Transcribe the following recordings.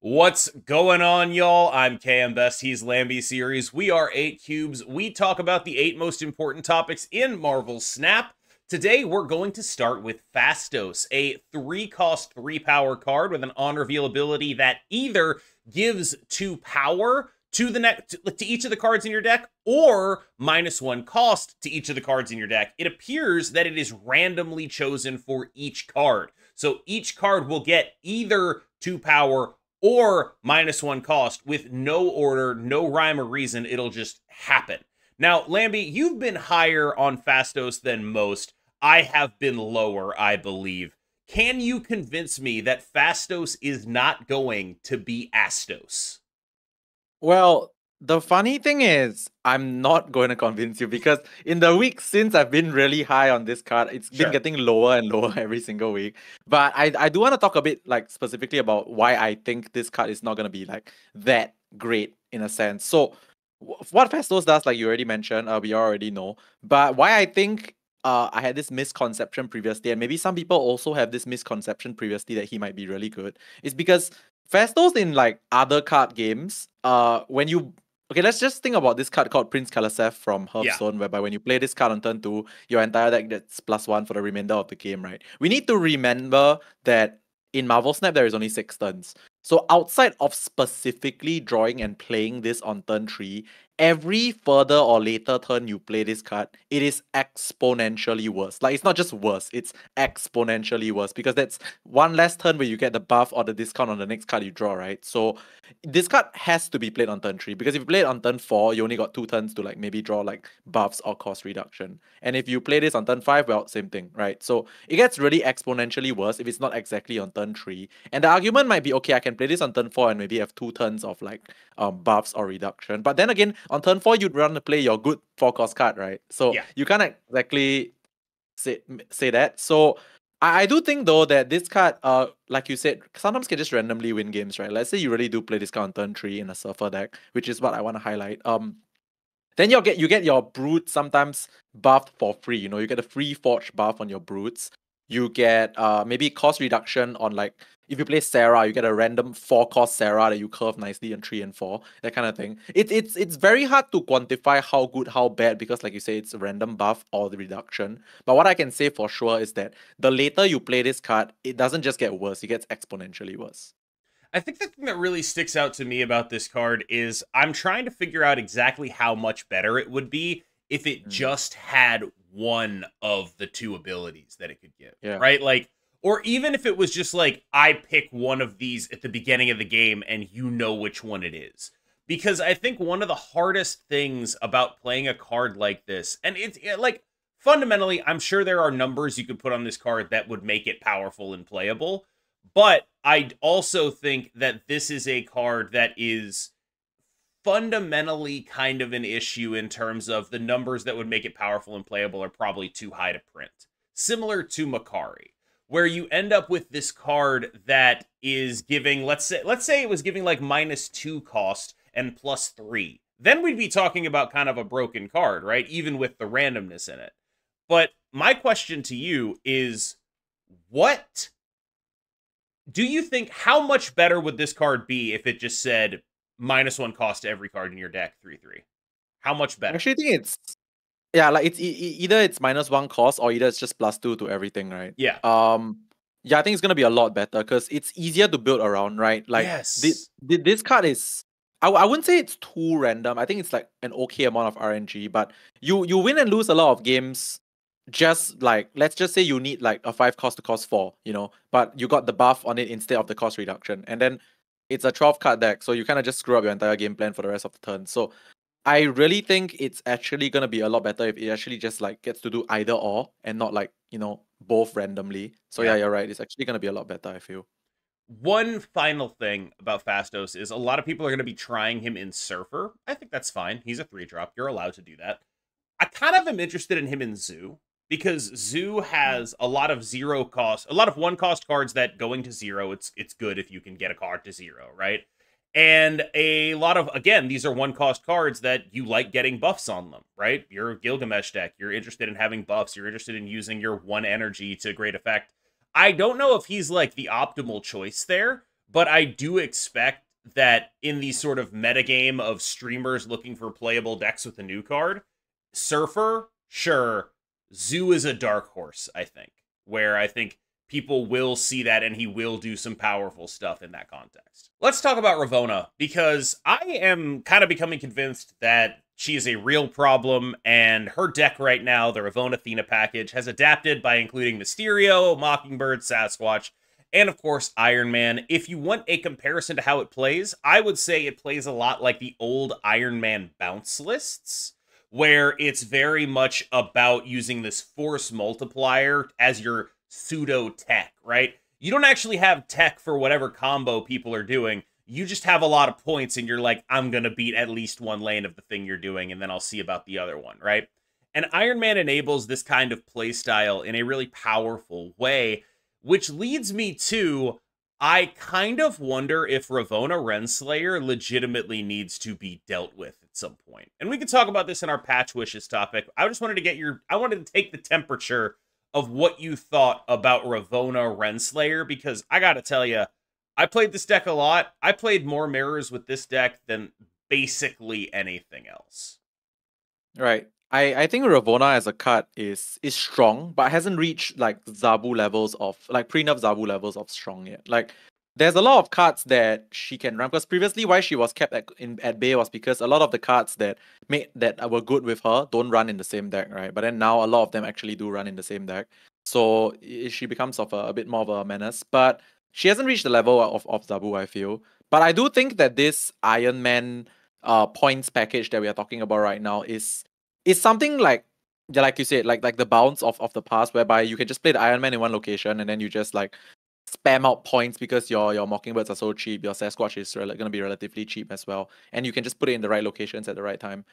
What's going on, y'all? I'm KM Best. He's Lamby Series. We are 8 Cubes. We talk about the 8 most important topics in Marvel's Snap. Today, we're going to start with Phastos, a 3-cost, 3-power card with an on-reveal ability that either gives 2 power to each of the cards in your deck, or -1 cost to each of the cards in your deck. It appears that it is randomly chosen for each card. So each card will get either 2 power or -1 cost with no order, no rhyme or reason. It'll just happen. Now, Lamby, you've been higher on Phastos than most. I have been lower, I believe. Can you convince me that Phastos is not going to be Astos? Well, the funny thing is, I'm not going to convince you because in the week since I've been really high on this card, it's been Sure. getting lower and lower every single week. But I do want to talk a bit specifically about why I think this card is not going to be that great in a sense. So what Festos does, like you already mentioned, we already know. But why I think I had this misconception previously, and maybe some people also have this misconception previously that he might be really good, is because Phastos in other card games, when you let's just think about this card called Prince Kalaseth from Hearthstone, whereby when you play this card on turn 2, your entire deck gets +1 for the remainder of the game, right? We need to remember that in Marvel Snap there is only 6 turns. So outside of specifically drawing and playing this on turn 3, every further or later turn you play this card, it is exponentially worse. Like, it's not just worse, it's exponentially worse, because that's one less turn where you get the buff or the discount on the next card you draw, right? So this card has to be played on turn 3, because if you play it on turn 4, you only got 2 turns to maybe draw buffs or cost reduction. And if you play this on turn 5, well, same thing, right? So it gets really exponentially worse if it's not exactly on turn 3. And the argument might be, okay, I can play this on turn 4 and maybe have 2 turns of buffs or reduction. But then again, on turn 4, you'd want to play your good 4-cost card, right? So you can't exactly say that. So I do think though that this card, like you said, sometimes can just randomly win games, right? Let's say you really do play this card on turn 3 in a Surfer deck, which is what I want to highlight. Then you get your brutes sometimes buffed for free. You get a free forge buff on your brutes. You get maybe cost reduction on if you play Sarah, you get a random 4-cost Sarah that you curve nicely on 3 and 4, that kind of thing. It's very hard to quantify how good, how bad, because like you say, it's a random buff or the reduction. But what I can say for sure is that the later you play this card, it doesn't just get worse, it gets exponentially worse. I think the thing that really sticks out to me about this card is I'm trying to figure out exactly how much better it would be if it just had one of the 2 abilities that it could give, right? Or even if it was just I pick one of these at the beginning of the game and you know which one it is. Because I think one of the hardest things about playing a card like this, and it's fundamentally, I'm sure there are numbers you could put on this card that would make it powerful and playable. But I also think that this is a card that is fundamentally kind of an issue in terms of the numbers that would make it powerful and playable are probably too high to print. Similar to Makari, where you end up with this card that is giving, let's say it was giving -2 cost and +3. Then we'd be talking about kind of a broken card, right? Even with the randomness in it. But my question to you is, what do you think, how much better would this card be if it just said -1 cost to every card in your deck, 3/3? How much better? I actually think it's it's either it's -1 cost or either it's just +2 to everything, right? Yeah. Yeah, I think it's gonna be a lot better because it's easier to build around, right? Yes. This card is, I wouldn't say it's too random. I think it's an okay amount of RNG, but you win and lose a lot of games. Just let's just say you need a 5 cost to cost 4, but you got the buff on it instead of the cost reduction, and then it's a 12 card deck, so you kind of just screw up your entire game plan for the rest of the turn. So I really think it's actually gonna be a lot better if it actually just gets to do either or and not both randomly. So yeah, you're right. It's actually gonna be a lot better, I feel. One final thing about Phastos is a lot of people are going to be trying him in Surfer. I think that's fine. He's a 3-drop. You're allowed to do that. I kind of am interested in him in Zoo, because Zoo has a lot of 0 cost, a lot of 1-cost cards that going to 0, it's good if you can get a card to 0, right? And a lot of, again, these are 1-cost cards that you like getting buffs on them, right? You're a Gilgamesh deck. You're interested in having buffs. You're interested in using your 1 energy to great effect. I don't know if he's the optimal choice there, but I do expect that in the sort of metagame of streamers looking for playable decks with a new card, Surfer, sure, Zoo is a dark horse, I think, where I think people will see that and he will do some powerful stuff in that context. Let's talk about Ravonna, because I am kind of becoming convinced that she is a real problem, and her deck right now, the Ravonna Athena package, has adapted by including Mysterio, Mockingbird, Sasquatch, and of course, Iron Man. If you want a comparison to how it plays, I would say it plays a lot like the old Iron Man bounce lists, where it's very much about using this force multiplier as your pseudo tech, right? You don't actually have tech for whatever combo people are doing. You just have a lot of points and you're like, I'm going to beat at least one lane of the thing you're doing, and then I'll see about the other one, right? And Iron Man enables this kind of playstyle in a really powerful way, which leads me to, I kind of wonder if Ravonna Renslayer legitimately needs to be dealt with at some point. And we can talk about this in our patch wishes topic. I just wanted to get I wanted to take the temperature of what you thought about Ravonna Renslayer, because I gotta tell you, I played this deck a lot. I played more mirrors with this deck than basically anything else. Right. I think Ravonna as a card is strong, but hasn't reached like Zabu levels of like pre-nerf Zabu levels of strong yet. Like there's a lot of cards that she can run, because previously why she was kept at bay was because a lot of the cards that were good with her don't run in the same deck, right? But then now a lot of them actually do run in the same deck. So she becomes of a bit more of a menace. But she hasn't reached the level of Zabu, I feel. But I do think that this Iron Man points package that we are talking about right now is something like, yeah, like you said, like the bounce of the past, whereby you can just play the Iron Man in one location and then you just like spam out points because your Mockingbirds are so cheap, your Sasquatch is going to be relatively cheap as well, and you can just put it in the right locations at the right time.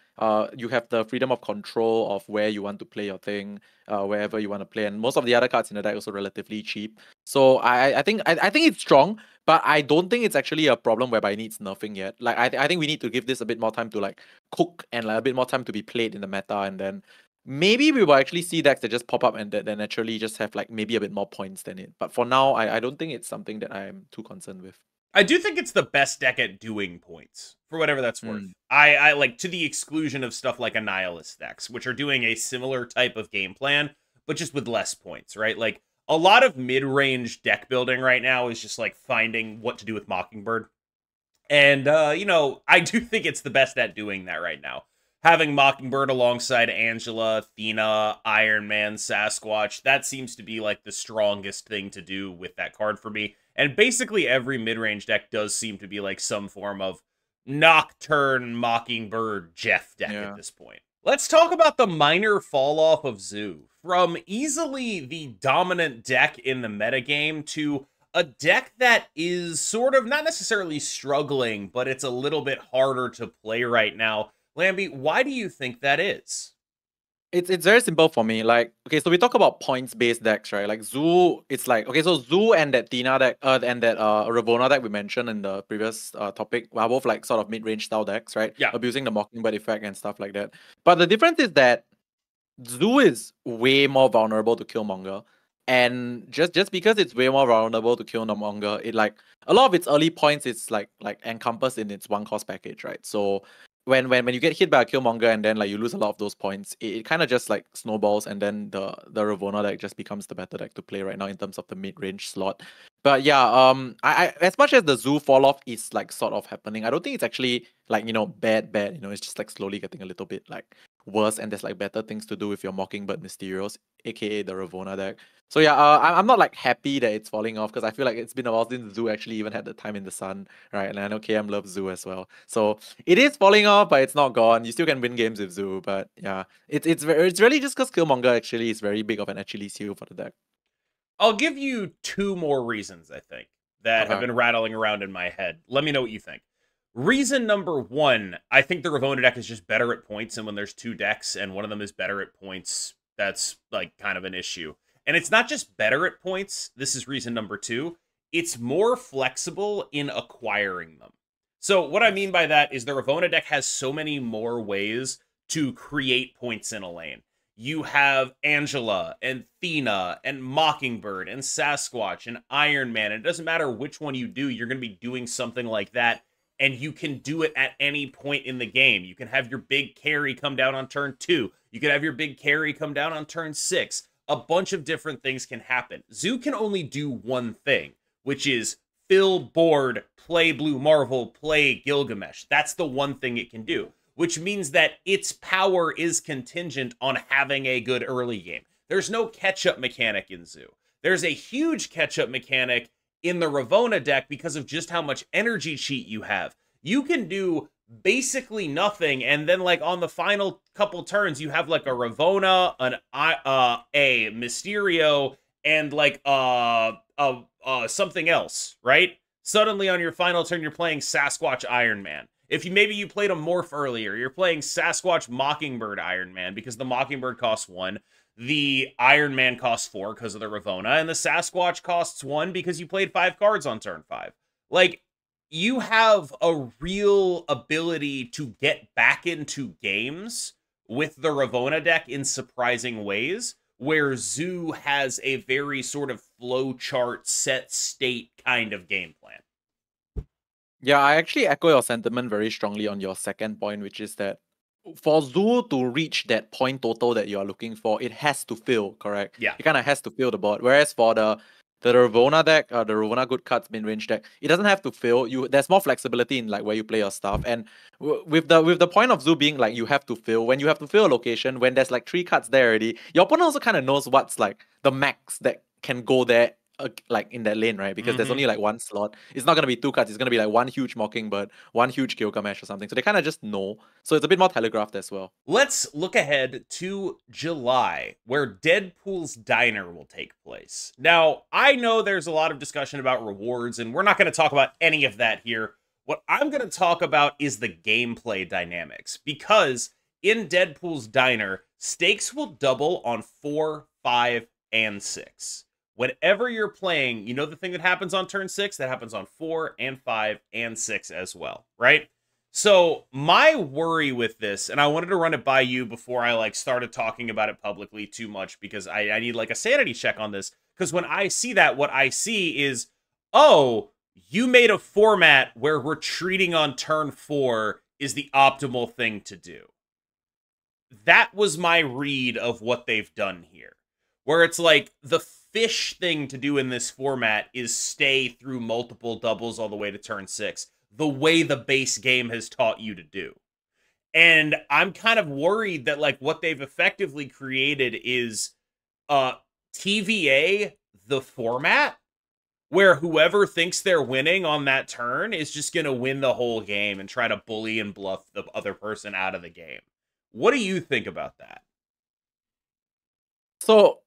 You have the freedom of control of where you want to play your thing, wherever you want to play, and most of the other cards in the deck are also relatively cheap. So I think it's strong, but I don't think it's actually a problem whereby it needs nerfing yet. Like I think we need to give this a bit more time to like cook and like a bit more time to be played in the meta, and then maybe we will actually see decks that just pop up and that naturally just have like maybe a bit more points than it. But for now, I don't think it's something that I'm too concerned with. I do think it's the best deck at doing points, for whatever that's worth. I like, to the exclusion of stuff like Annihilus decks, which are doing a similar type of game plan, but just with less points, right? Like, a lot of mid-range deck building right now is just like finding what to do with Mockingbird. And, you know, I do think it's the best at doing that right now. Having Mockingbird alongside Angela, Athena, Iron Man, Sasquatch, that seems to be like the strongest thing to do with that card for me. And basically every mid-range deck does seem to be like some form of Nocturne, Mockingbird, Jeff deck at this point. Let's talk about the minor fall off of Zoo. From easily the dominant deck in the metagame to a deck that is sort of not necessarily struggling, but it's a little bit harder to play right now. Lamby, why do you think that is? It's very simple for me. Like, okay, so we talk about points-based decks, right? Like Zoo, it's like, okay, so Zoo and that Tina deck, and that Ravonna deck we mentioned in the previous topic are both like sort of mid-range style decks, right? Yeah. Abusing the Mockingbird effect and stuff like that. But the difference is that Zoo is way more vulnerable to Killmonger. And just because it's way more vulnerable to Killmonger, it like a lot of its early points it's like encompassed in its one cost package, right? So when you get hit by a Killmonger and then like you lose a lot of those points, it kind of just like snowballs, and then the Ravonna deck just becomes the better deck to play right now in terms of the mid-range slot. But yeah, I as much as the Zoo fall off is like sort of happening, I don't think it's actually like, you know, bad. You know, it's just like slowly getting a little bit like worse, and there's like better things to do with your Mockingbird Mysterios, aka the Ravonna deck. So yeah, I'm not like happy that it's falling off, because I feel like it's been a while since Zoo actually even had the time in the sun, right? And I know KM loves Zoo as well, so it is falling off, but it's not gone. You still can win games with Zoo, but yeah, it's really just because Killmonger actually is very big of an Achilles heel for the deck. I'll give you two more reasons, I think, that have been rattling around in my head. Let me know what you think. Reason number one, I think the Ravonna deck is just better at points, and when there's two decks and one of them is better at points, that's like kind of an issue. And it's not just better at points, this is reason number two, it's more flexible in acquiring them. So what I mean by that is the Ravonna deck has so many more ways to create points in a lane. you have Angela and Thena and Mockingbird and Sasquatch and Iron Man. And it doesn't matter which one you do, you're going to be doing something like that. And you can do it at any point in the game. You can have your big carry come down on turn 2. You can have your big carry come down on turn 6. A bunch of different things can happen. Zoo can only do one thing, which is fill board, play Blue Marvel, play Gilgamesh. That's the one thing it can do, which means that its power is contingent on having a good early game. There's no catch-up mechanic in Zoo. There's a huge catch-up mechanic in the Ravona deck because of just how much energy cheat you have. You can do basically nothing, and then like on the final couple turns, you have like a Ravona, a Mysterio, and like something else, right? Suddenly on your final turn, you're playing Sasquatch Iron Man. If maybe you played a Morph earlier, you're playing Sasquatch Mockingbird Iron Man because the Mockingbird costs 1, the Iron Man costs 4 because of the Ravona, and the Sasquatch costs 1 because you played 5 cards on turn 5. Like, you have a real ability to get back into games with the Ravona deck in surprising ways, where Zoo has a very sort of flowchart, set state kind of game plan. Yeah, I actually echo your sentiment very strongly on your second point, which is that for Zoo to reach that point total that you are looking for, it has to fill, correct? Yeah. It kind of has to fill the board. Whereas for the Ravona deck, the Ravona Good Cards mid-range deck, it doesn't have to fill. There's more flexibility in like where you play your stuff. And with the point of Zoo being like you have to fill, when you have to fill a location, when there's like 3 cards there already, your opponent also kind of knows what's like the max that can go there like in that lane, right? Because there's only like 1 slot. It's not gonna be 2 cards. It's gonna be like 1 huge Mockingbird, 1 huge Gilgamesh or something. So they kind of just know. So it's a bit more telegraphed as well. Let's look ahead to July, where Deadpool's Diner will take place. Now, I know there's a lot of discussion about rewards, and we're not going to talk about any of that here. What I'm going to talk about is the gameplay dynamics, because in Deadpool's Diner, stakes will double on 4, 5, and 6. Whenever you're playing, you know the thing that happens on turn 6? That happens on 4 and 5 and 6 as well, right? So my worry with this, and I wanted to run it by you before I like started talking about it publicly too much, because I need like a sanity check on this. Because when I see that, what I see is, oh, you made a format where retreating on turn 4 is the optimal thing to do. That was my read of what they've done here. Where it's like, the fish thing to do in this format is stay through multiple doubles all the way to turn 6, the way the base game has taught you to do. And I'm kind of worried that like what they've effectively created is TVA the format, where whoever thinks they're winning on that turn is just going to win the whole game and try to bully and bluff the other person out of the game. What do you think about that? So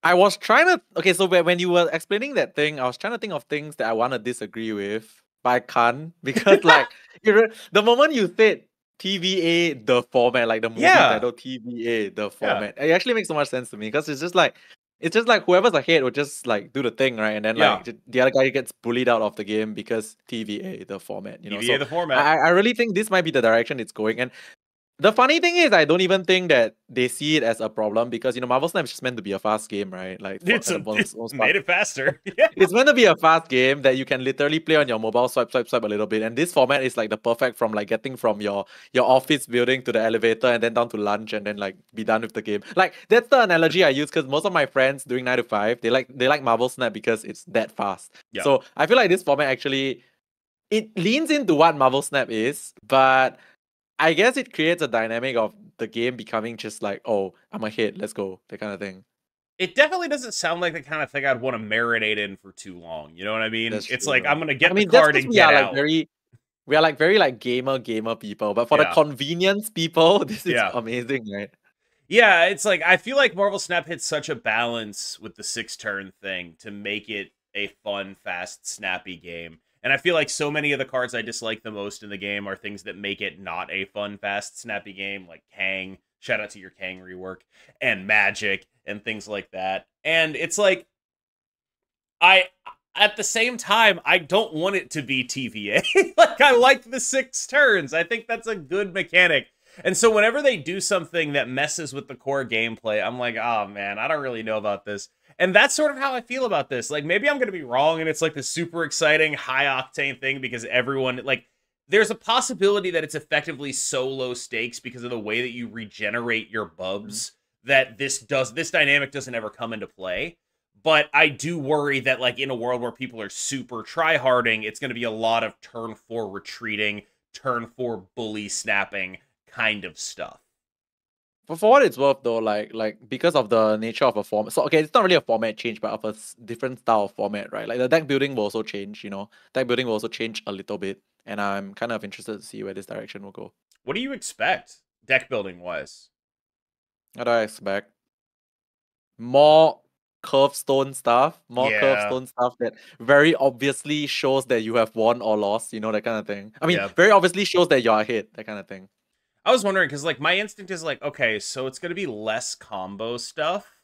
I was trying to... Okay, so when you were explaining that thing, I was trying to think of things that I want to disagree with, but I can't, because like the moment you said TVA the format, like the movie title TVA the format, it actually makes so much sense to me, because it's just like whoever's ahead will just like do the thing, right? And then like the other guy gets bullied out of the game because TVA the format, you know. TVA the format. I really think this might be the direction it's going. And the funny thing is, I don't even think that they see it as a problem, because, you know, Marvel Snap is just meant to be a fast game, right? Like, it's made it faster. It's meant to be a fast game that you can literally play on your mobile, swipe a little bit. And this format is like the perfect from like getting from your office building to the elevator and then down to lunch and then like be done with the game. Like, that's the analogy I use, because most of my friends doing 9 to 5, they like Marvel Snap because it's that fast. Yep. So I feel like this format actually, it leans into what Marvel Snap is, but I guess it creates a dynamic of the game becoming just like, oh, I'm ahead, let's go, that kind of thing. It definitely doesn't sound like the kind of thing I'd want to marinate in for too long. You know what I mean? That's it's true, like, right? I'm going to get the card and get out. We are like very like gamer people, but for the convenience people, this is amazing, right? Yeah, it's like, I feel like Marvel Snap hits such a balance with the 6-turn thing to make it a fun, fast, snappy game. And I feel like so many of the cards I dislike the most in the game are things that make it not a fun, fast, snappy game, like Kang, shout out to your Kang rework, and Magic, and things like that. And it's like, at the same time, I don't want it to be TVA. Like, I like the 6 turns. I think that's a good mechanic. And so whenever they do something that messes with the core gameplay, I'm like, oh man, I don't really know about this. And that's sort of how I feel about this. Like, maybe I'm going to be wrong and it's like the super exciting, high octane thing because everyone, like, there's a possibility that it's effectively so low stakes because of the way that you regenerate your bubs that this dynamic doesn't ever come into play. But I do worry that, like, in a world where people are super try-harding, it's going to be a lot of turn 4 retreating, turn 4 bully snapping kind of stuff. For what it's worth, though, like because of the nature of a format, so okay, it's not really a format change, but of a different style of format, right? Like the deck building will also change, you know. Deck building will also change a little bit, and I'm kind of interested to see where this direction will go. What do you expect, deck building wise? What do I expect? More curve stone stuff, Yeah. that very obviously shows that you have won or lost, you know, that kind of thing. I mean, Yeah. very obviously shows that you're ahead, that kind of thing. I was wondering because, like, my instinct is like, okay, so it's going to be less combo stuff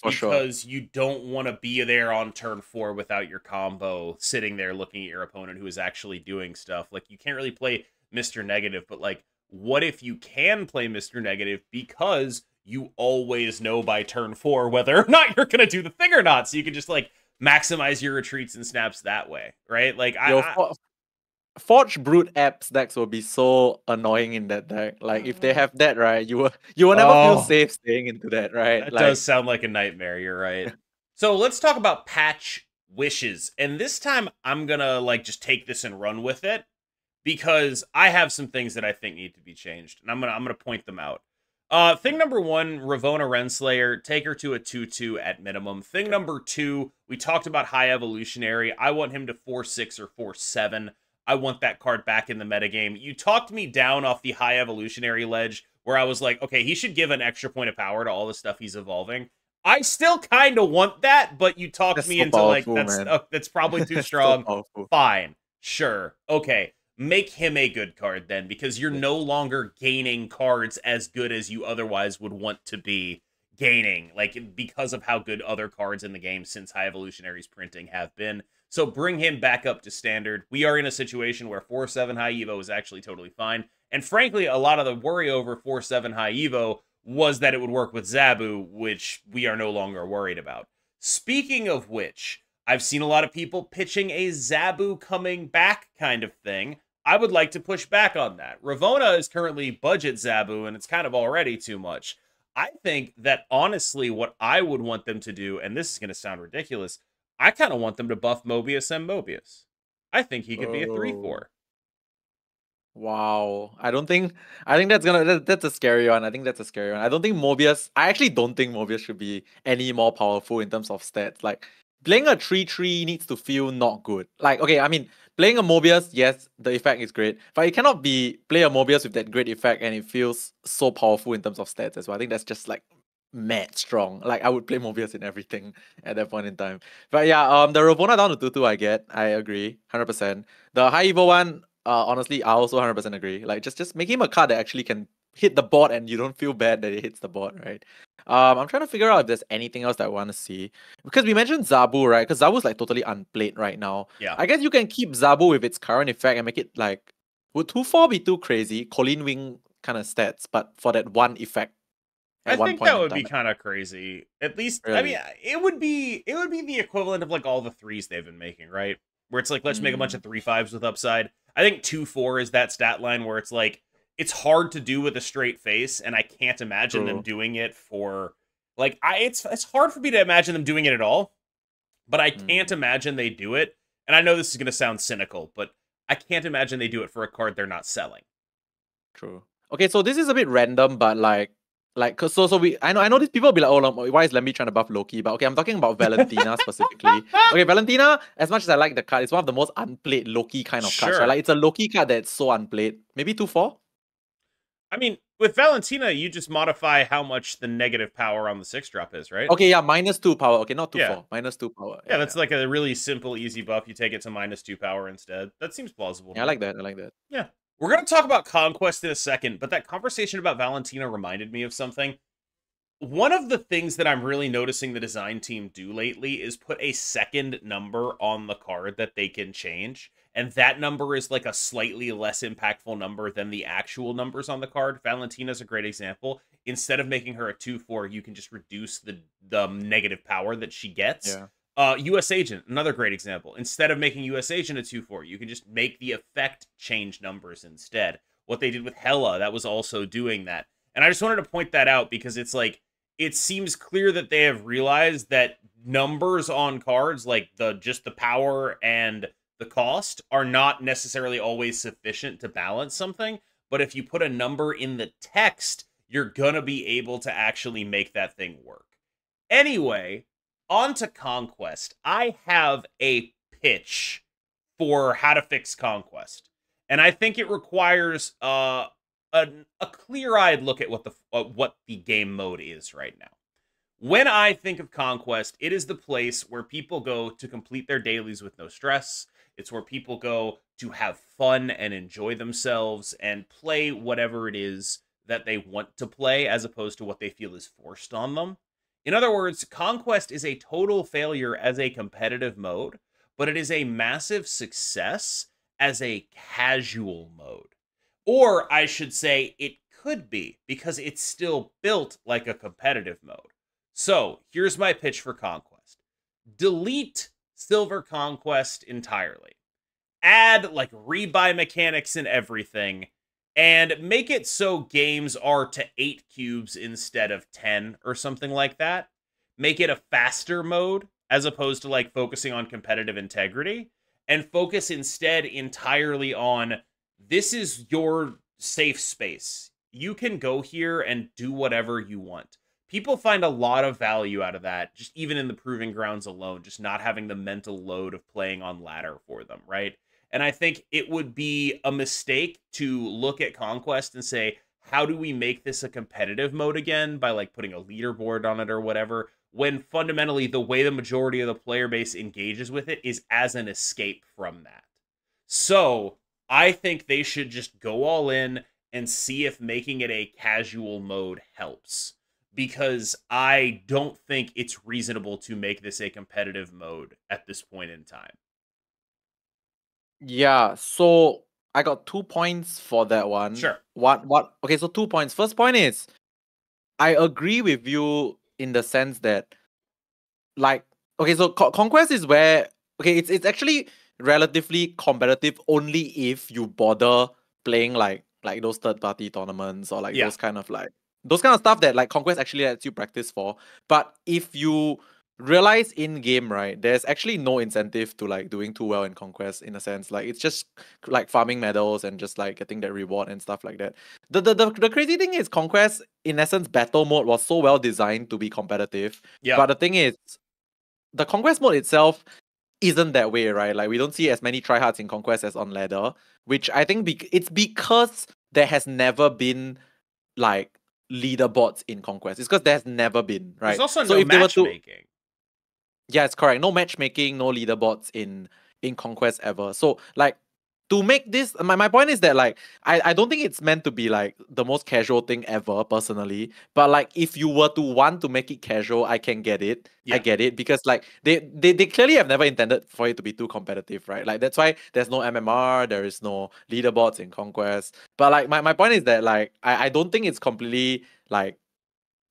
For sure. because you don't want to be there on turn 4 without your combo sitting there looking at your opponent who is actually doing stuff. Like, you can't really play Mr. Negative, but, like, what if you can play Mr. Negative because you always know by turn 4 whether or not you're going to do the thing or not, so you can just, like, maximize your retreats and snaps that way, right? Like, Forge Brute apps decks will be so annoying in that deck. Like if they have that, right, you will never feel safe staying into that, right? That like, does sound like a nightmare, you're right. So let's talk about patch wishes. And this time I'm gonna like just take this and run with it because I have some things that I think need to be changed. And I'm gonna point them out. Thing number 1, Ravonna Renslayer, take her to a 2/2 at minimum. Thing number 2, we talked about High Evolutionary. I want him to 4/6 or 4/7. I want that card back in the metagame. You talked me down off the High Evolutionary ledge where I was like, okay, he should give an extra point of power to all the stuff he's evolving. I still kind of want that, but you talked me so into powerful, like, that's probably too strong. So Fine. Sure. Okay. Make him a good card then, because you're no longer gaining cards as good as you otherwise would want to be gaining, like, because of how good other cards in the game since High Evolutionary's printing have been. So bring him back up to standard. We are in a situation where 4/7 High Evo is actually totally fine. And frankly, a lot of the worry over 4/7 High Evo was that it would work with Zabu, which we are no longer worried about. Speaking of which, I've seen a lot of people pitching a Zabu coming back kind of thing. I would like to push back on that. Ravonna is currently budget Zabu, and it's kind of already too much. I think that honestly, what I would want them to do, and this is going to sound ridiculous, I kind of want them to buff Mobius and Mobius. I think he could be a 3/4. Wow. I think that's a scary one. I think that's a scary one. I actually don't think Mobius should be any more powerful in terms of stats. Like playing a 3/3 needs to feel not good. Like, okay, I mean, playing a Mobius, yes, the effect is great, but it cannot play a Mobius with that great effect and it feels so powerful in terms of stats as well. I think that's just like mad strong. Like I would play Mobius in everything at that point in time. But yeah, the Ravonna down to 2/2 I agree 100%. The High Evo one, honestly, I also 100% agree. Like just make him a card that actually can hit the board and you don't feel bad that it hits the board, right? I'm trying to figure out if there's anything else that I want to see. Because we mentioned Zabu, right? Because Zabu's like totally unplayed right now. Yeah. I guess you can keep Zabu with its current effect and make it like, would 2/4 be too crazy? Colleen Wing kind of stats, but for that one effect. I think that would be kind of crazy. At least, really? I mean, it would be the equivalent of like all the 3s they've been making, right? Where it's like, let's make a bunch of 3/5s with upside. I think 2/4 is that stat line where it's like, it's hard to do with a straight face, and I can't imagine them doing it for like it's hard for me to imagine them doing it at all. But I can't imagine they do it. And I know this is gonna sound cynical, but I can't imagine they do it for a card they're not selling. True. Okay, so this is a bit random, but I know these people will be like, oh, why is Lamby trying to buff Loki? But okay, I'm talking about Valentina specifically. Okay, Valentina, as much as I like the card, it's one of the most unplayed Loki kind of cards. Right? Like it's a Loki card that's so unplayed. Maybe 2/4. I mean, with Valentina, you just modify how much the negative power on the 6-drop is, right? Okay, yeah, -2 power. Okay, not 2/4. -2 power. Yeah, that's like a really simple, easy buff. You take it to -2 power instead. That seems plausible. Yeah, I like that. Yeah. We're going to talk about Conquest in a second, but that conversation about Valentina reminded me of something. One of the things that I'm really noticing the design team do lately is put a second number on the card that they can change. and that number is like a slightly less impactful number than the actual numbers on the card. Valentina's a great example. Instead of making her a 2/4, you can just reduce the negative power that she gets. Yeah. US Agent, another great example. Instead of making US Agent a 2/4, you can just make the effect change numbers instead. What they did with Hela, that was also doing that. And I just wanted to point that out because it's like, it seems clear that they have realized that numbers on cards, like just the power and the cost, are not necessarily always sufficient to balance something. But if you put a number in the text, you're gonna be able to actually make that thing work. Anyway, on to Conquest. I have a pitch for how to fix Conquest, and I think it requires a clear-eyed look at what the game mode is right now. When I think of Conquest, it is the place where people go to complete their dailies with no stress. It's where people go to have fun and enjoy themselves and play whatever it is that they want to play, as opposed to what they feel is forced on them. In other words, Conquest is a total failure as a competitive mode, but it is a massive success as a casual mode. Or I should say it could be, because it's still built like a competitive mode. So here's my pitch for Conquest. Delete Silver Conquest entirely. Add like rebuy mechanics and everything, and make it so games are to 8 cubes instead of 10 or something like that. Make it a faster mode as opposed to like focusing on competitive integrity, and focus instead entirely on, this is your safe space. You can go here and do whatever you want. People find a lot of value out of that, just even in the proving grounds alone, just not having the mental load of playing on ladder for them, right? And I think it would be a mistake to look at Conquest and say, how do we make this a competitive mode again by like putting a leaderboard on it or whatever, when fundamentally the way the majority of the player base engages with it is as an escape from that. So I think they should just go all in and see if making it a casual mode helps, because I don't think it's reasonable to make this a competitive mode at this point in time. Yeah, so I got 2 points for that one. Sure. What? Okay, so 2 points. First point is, I agree with you in the sense that, like, okay, so Conquest is where, okay, it's actually relatively competitive only if you bother playing like those third-party tournaments, or like Yeah. those kind of stuff that like Conquest actually lets you practice for. But if you realize in game, right, there's actually no incentive to like doing too well in Conquest, in a sense. Like, it's just like farming medals and just like getting that reward and stuff like that. The crazy thing is, Conquest, in essence, battle mode was so well designed to be competitive. Yeah. But the thing is, the Conquest mode itself isn't that way, right? Like, we don't see as many tryhards in Conquest as on ladder, which I think it's because there has never been like leaderboards in Conquest. It's because there's never been, right? There's also so no if they were to, matchmaking. yeah, it's correct. No matchmaking, no leaderboards in Conquest ever. So like, to make this, my point is that like, I don't think it's meant to be like the most casual thing ever, personally. But like, if you were to want to make it casual, I can get it. Yeah. I get it, because like they clearly have never intended for it to be too competitive, right? Like, that's why there's no MMR, there is no leaderboards in Conquest. But like, my point is that like, I don't think it's completely like,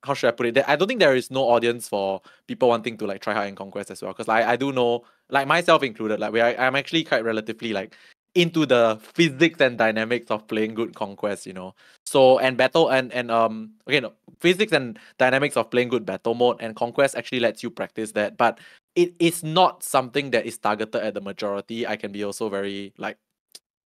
how should I put it? I don't think there is no audience for people wanting to like try hard in Conquest as well. Because I do know, like myself included, like I'm actually quite relatively like into the physics and dynamics of playing good Conquest, you know. So, and battle and okay, no, physics and dynamics of playing good battle mode, and Conquest actually lets you practice that. But it is not something that is targeted at the majority. I can be also very like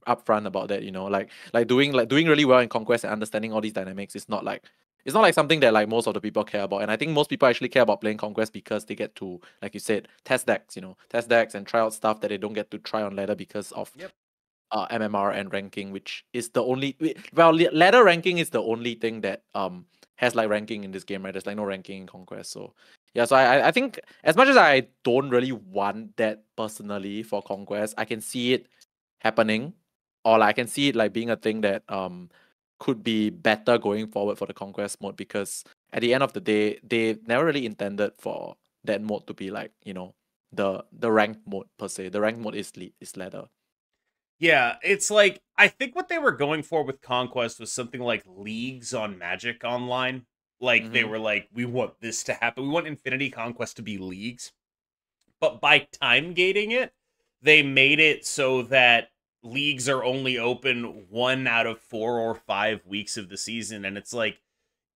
upfront about that, you know, like doing really well in Conquest and understanding all these dynamics is not like, it's not like something that like most of the people care about. And I think most people actually care about playing Conquest because they get to, like you said, test decks, you know, test decks and try out stuff that they don't get to try on ladder because of MMR and ranking, which is the only, well, ladder ranking is the only thing that has like ranking in this game, right? There's like no ranking in Conquest. So yeah, so I think, as much as I don't really want that personally for Conquest, I can see it happening, or like I can see it like being a thing that could be better going forward for the Conquest mode, because at the end of the day, they never really intended for that mode to be like, you know, the ranked mode per se. The ranked mode is ladder. Yeah, it's like I think what they were going for with Conquest was something like leagues on Magic Online. Like they Mm-hmm. were like, we want this to happen. We want Infinity Conquest to be leagues. But by time gating it, they made it so that leagues are only open 1 out of 4 or 5 weeks of the season. And it's like,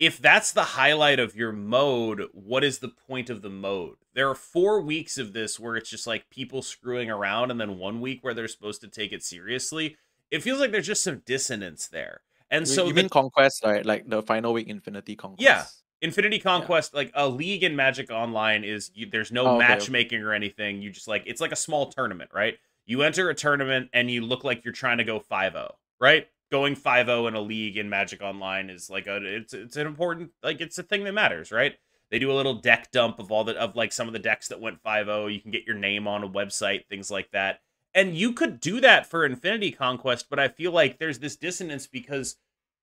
if that's the highlight of your mode, what is the point of the mode? There are 4 weeks of this where it's just like people screwing around, and then 1 week where they're supposed to take it seriously. It feels like there's just some dissonance there. And so You mean Conquest, right? Like the final week Infinity yeah, Conquest. Infinity Yeah. Conquest, like a league in Magic Online, there's no Oh, okay. matchmaking or anything. You just like it's like a small tournament, right? You enter a tournament and you look like you're trying to go 5-0, right? Going 5-0 in a league in Magic Online is like it's an important, like it's a thing that matters, right? They do a little deck dump of like some of the decks that went 5-0. You can get your name on a website, things like that. And you could do that for Infinity Conquest, but I feel like there's this dissonance because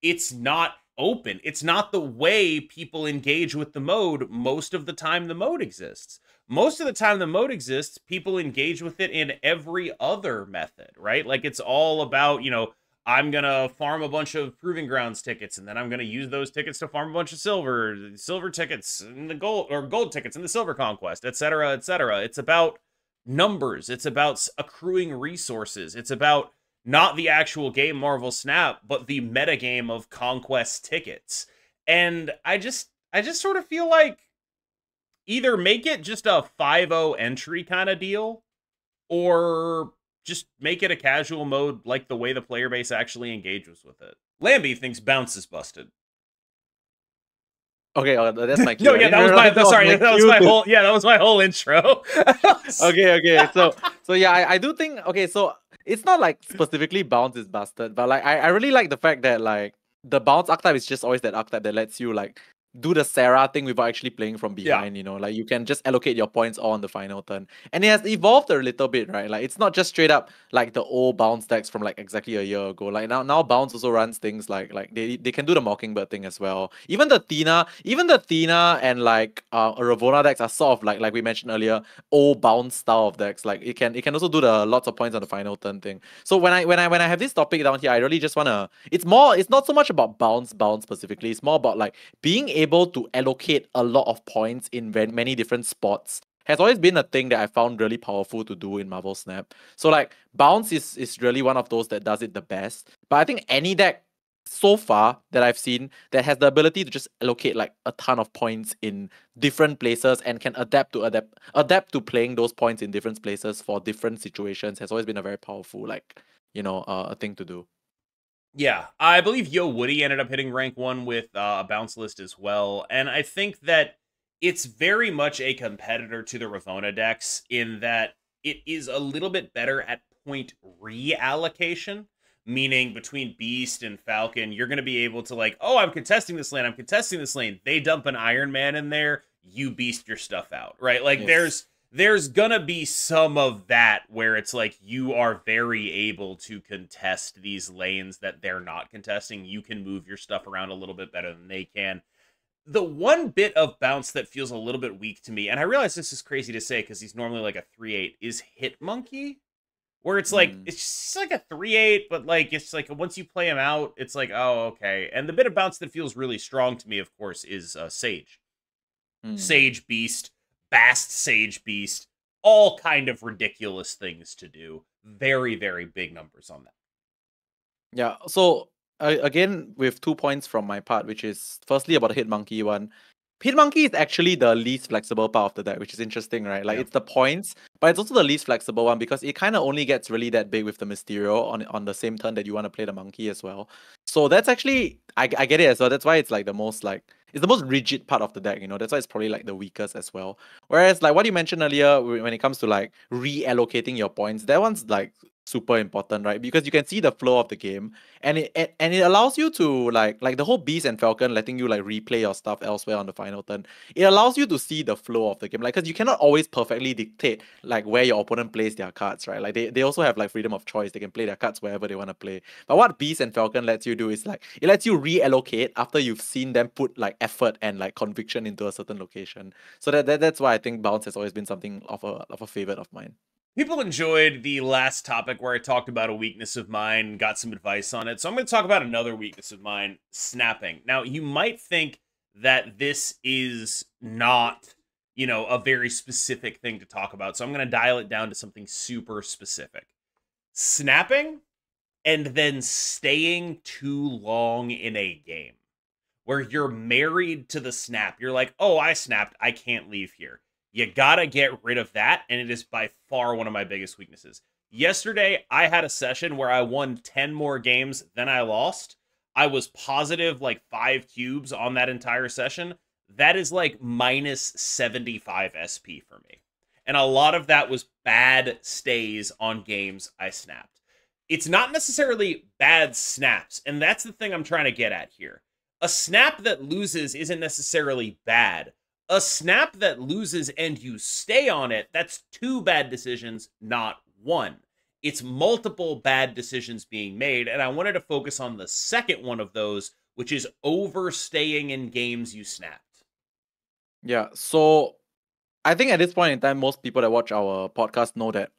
it's not open. It's not the way people engage with the mode most of the time the mode exists. Most of the time the mode exists, people engage with it in every other method, right? Like it's all about, I'm going to farm a bunch of Proving Grounds tickets, and then I'm going to use those tickets to farm a bunch of silver tickets and the gold tickets in the Silver Conquest, etc., etc. It's about numbers. It's about accruing resources. It's about not the actual game Marvel Snap, but the metagame of Conquest tickets. And I just sort of feel like either make it just a 5-0 entry kind of deal, or just make it a casual mode like the way the player base actually engages with it. Lamby thinks bounce is busted. Okay, that's my No, cue. I yeah, didn't that was realize my sorry, that was cue my to- whole that was my whole intro. Okay. So yeah, I do think okay, so it's not like specifically bounce is busted, but like I really like the fact that like the bounce archetype is just always that archetype that lets you like do the Sarah thing without actually playing from Yeah. behind, like you can just allocate your points all on the final turn. And it has evolved a little bit, right? Like it's not just straight up like the old bounce decks from like exactly a year ago. Like now bounce also runs things like they can do the Mockingbird thing as well. Even the Tina and like Ravona decks are sort of like we mentioned earlier, old bounce style of decks. Like it can also do the lots of points on the final turn thing. So when I have this topic down here, I really just wanna it's not so much about bounce specifically. It's more about like being able to allocate a lot of points in many different spots has always been a thing that I found really powerful to do in Marvel Snap. So like bounce is really one of those that does it the best. But I think any deck so far that I've seen that has the ability to just allocate like a ton of points in different places and can adapt to playing those points in different places for different situations has always been a very powerful a thing to do. Yeah, I believe Yo Woody ended up hitting rank 1 with a bounce list as well, and I think that it's very much a competitor to the Ravona decks in that it is a little bit better at point reallocation, meaning between Beast and Falcon, you're going to be able to like, oh, I'm contesting this lane. They dump an Iron Man in there, you Beast your stuff out, right? Like Yes. there's gonna be some of that where it's like you are very able to contest these lanes that they're not contesting. You can move your stuff around a little bit better than they can. The one bit of bounce that feels a little bit weak to me, and I realize this is crazy to say because he's normally like a 3/8, is Hit Monkey, where it's like it's just like a 3/8, but like it's like once you play him out, it's like, oh, okay. And the bit of bounce that feels really strong to me, of course, is Sage. Sage Beast, Bast Sage Beast, all kind of ridiculous things to do. Very, very big numbers on that. Yeah. So again, with 2 points from my part, which is firstly about the Hit Monkey one. Hit Monkey is actually the least flexible part of the deck, which is interesting, right? Like Yeah. it's the points, but it's also the least flexible one because it kind of only gets really that big with the Mysterio on the same turn that you want to play the monkey as well. So that's actually I get it as well. That's why it's like the most it's the most rigid part of the deck, That's why it's probably like the weakest as well. Whereas like what you mentioned earlier when it comes to like reallocating your points, that one's like super important, right? Because you can see the flow of the game and it allows you to like the whole Beast and Falcon letting you like replay your stuff elsewhere on the final turn. It allows you to see the flow of the game, like because you cannot always perfectly dictate like where your opponent plays their cards, right? Like they also have like freedom of choice. They can play their cards wherever they want to play. But what Beast and Falcon lets you do is like it lets you reallocate after you've seen them put like effort and like conviction into a certain location. So that's why I think bounce has always been something of a favorite of mine. People enjoyed the last topic where I talked about a weakness of mine, got some advice on it. So I'm going to talk about another weakness of mine, snapping. Now, you might think that this is not, a very specific thing to talk about. So I'm going to dial it down to something super specific. Snapping and then staying too long in a game where you're married to the snap. You're like, oh, I snapped. I can't leave here. You gotta get rid of that, and it is by far one of my biggest weaknesses. Yesterday, I had a session where I won 10 more games than I lost. I was positive like 5 cubes on that entire session. That is like minus 75 SP for me. And a lot of that was bad stays on games I snapped. It's not necessarily bad snaps, and that's the thing I'm trying to get at here. A snap that loses isn't necessarily bad. A snap that loses and you stay on it, that's 2 bad decisions, not 1. It's multiple bad decisions being made, and I wanted to focus on the second one of those, which is overstaying in games you snapped. Yeah, so I think at this point in time, most people that watch our podcast know that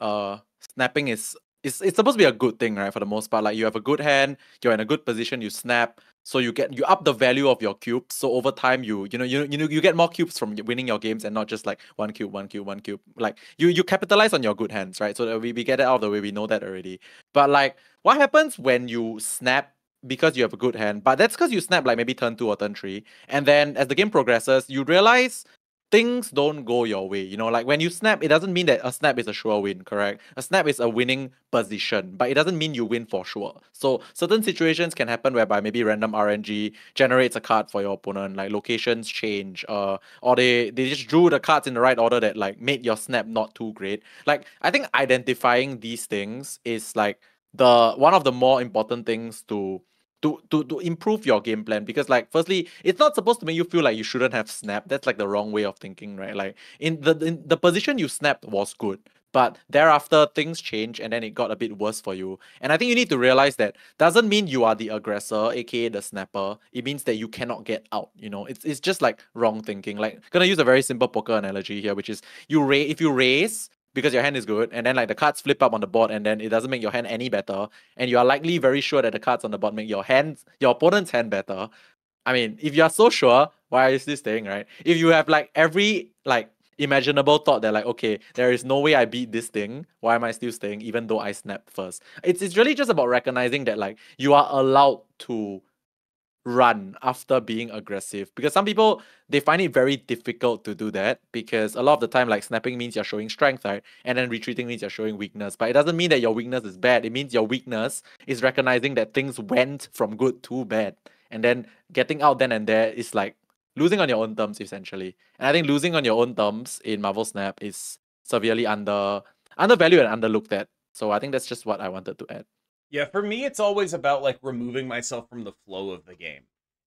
snapping is it's supposed to be a good thing, right? For the most part, like you have a good hand, you're in a good position, you snap, so you up the value of your cubes. So over time, you get more cubes from winning your games, and not just like one cube, one cube, one cube. Like you capitalize on your good hands, right? So that we get it out of the way. We know that already. But like, what happens when you snap because you have a good hand? But that's because you snap like maybe turn 2 or turn 3, and then as the game progresses, you realize things don't go your way. Like when you snap, it doesn't mean that a snap is a sure win, correct? A snap is a winning position, but it doesn't mean you win for sure. So certain situations can happen whereby maybe random RNG generates a card for your opponent, like locations change, or they just drew the cards in the right order that like made your snap not too great. Like I think identifying these things is like the one of the more important things to improve your game plan, because like firstly, it's not supposed to make you feel like you shouldn't have snapped. That's like the wrong way of thinking, right? Like in the position you snapped was good, but thereafter things change and then it got a bit worse for you. And I think you need to realize that doesn't mean you are the aggressor, aka the snapper. It means that you cannot get out. It's just like wrong thinking. Like, gonna use a very simple poker analogy here, which is if you raise because your hand is good, and then like the cards flip up on the board, and then it doesn't make your hand any better, and you are likely very sure that the cards on the board make your opponent's hand better. I mean, if you are so sure, why is this thing, right? If you have like every like imaginable thought that like, okay, there is no way I beat this thing, why am I still staying even though I snapped first? It's really just about recognizing that like you are allowed to run after being aggressive, because some people, they find it very difficult to do that, because a lot of the time like snapping means you're showing strength, right? And then retreating means you're showing weakness. But it doesn't mean that your weakness is bad. It means your weakness is recognizing that things went from good to bad, and then getting out then and there is like losing on your own terms, essentially. And I think losing on your own terms in Marvel Snap is severely undervalued and underlooked at. So I think that's just what I wanted to add. Yeah, for me, it's always about like removing myself from the flow of the game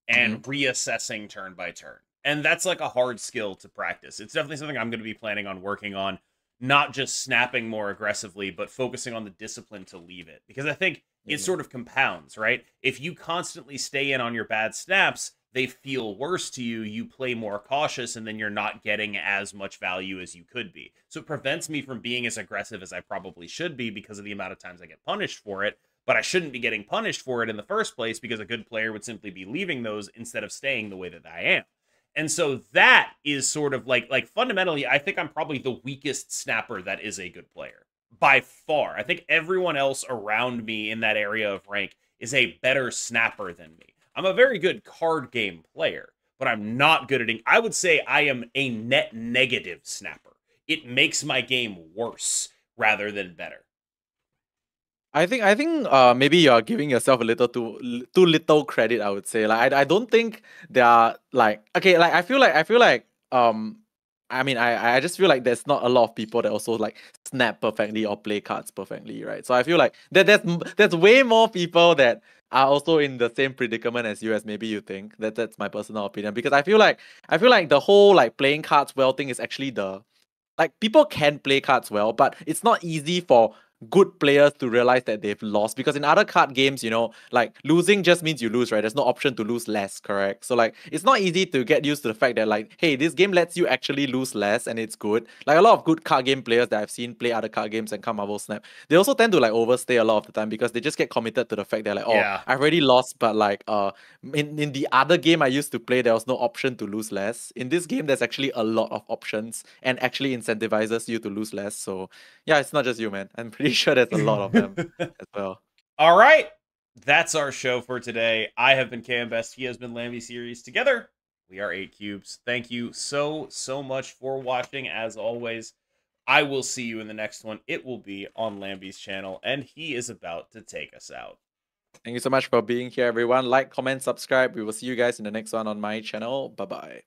and reassessing turn by turn. And that's like a hard skill to practice. It's definitely something I'm going to be planning on working on, not just snapping more aggressively, but focusing on the discipline to leave it. Because I think it sort of compounds, right? If you constantly stay in on your bad snaps, they feel worse to you, you play more cautious, and then you're not getting as much value as you could be. So it prevents me from being as aggressive as I probably should be because of the amount of times I get punished for it. But I shouldn't be getting punished for it in the first place, because a good player would simply be leaving those instead of staying the way that I am. And so that is sort of like fundamentally, I think I'm probably the weakest snapper that is a good player. By far. I think everyone else around me in that area of rank is a better snapper than me. I'm a very good card game player, but I'm not good at it. I would say I am a net negative snapper. It makes my game worse rather than better. I think maybe you're giving yourself a little too little credit, I would say. Like I don't think there are like, okay, like I feel like I mean I just feel like there's not a lot of people that also like snap perfectly or play cards perfectly, right? So I feel like there's way more people that are also in the same predicament as you, as maybe you think. That's my personal opinion, because I feel like the whole like playing cards well thing is actually the, like, people can play cards well, but it's not easy for good players to realize that they've lost, because in other card games, like losing just means you lose, right? There's no option to lose less, correct? So like it's not easy to get used to the fact that like, hey, this game lets you actually lose less and it's good. Like a lot of good card game players that I've seen play other card games and come Marvel Snap, they also tend to like overstay a lot of the time because they just get committed to the fact that like, oh, Yeah. I've already lost, but like in the other game I used to play, there was no option to lose less. In this game, there's actually a lot of options and actually incentivizes you to lose less. So yeah, it's not just you, man. I'm pretty sure there's a lot of them as well. All right. That's our show for today. I have been Cam Best. He has been Lamby Series. Together, we are 8 Cubes. Thank you so much for watching. As always, I will see you in the next one. It will be on Lamby's channel, and he is about to take us out. Thank you so much for being here, everyone. Like, comment, subscribe. We will see you guys in the next one on my channel. Bye-bye.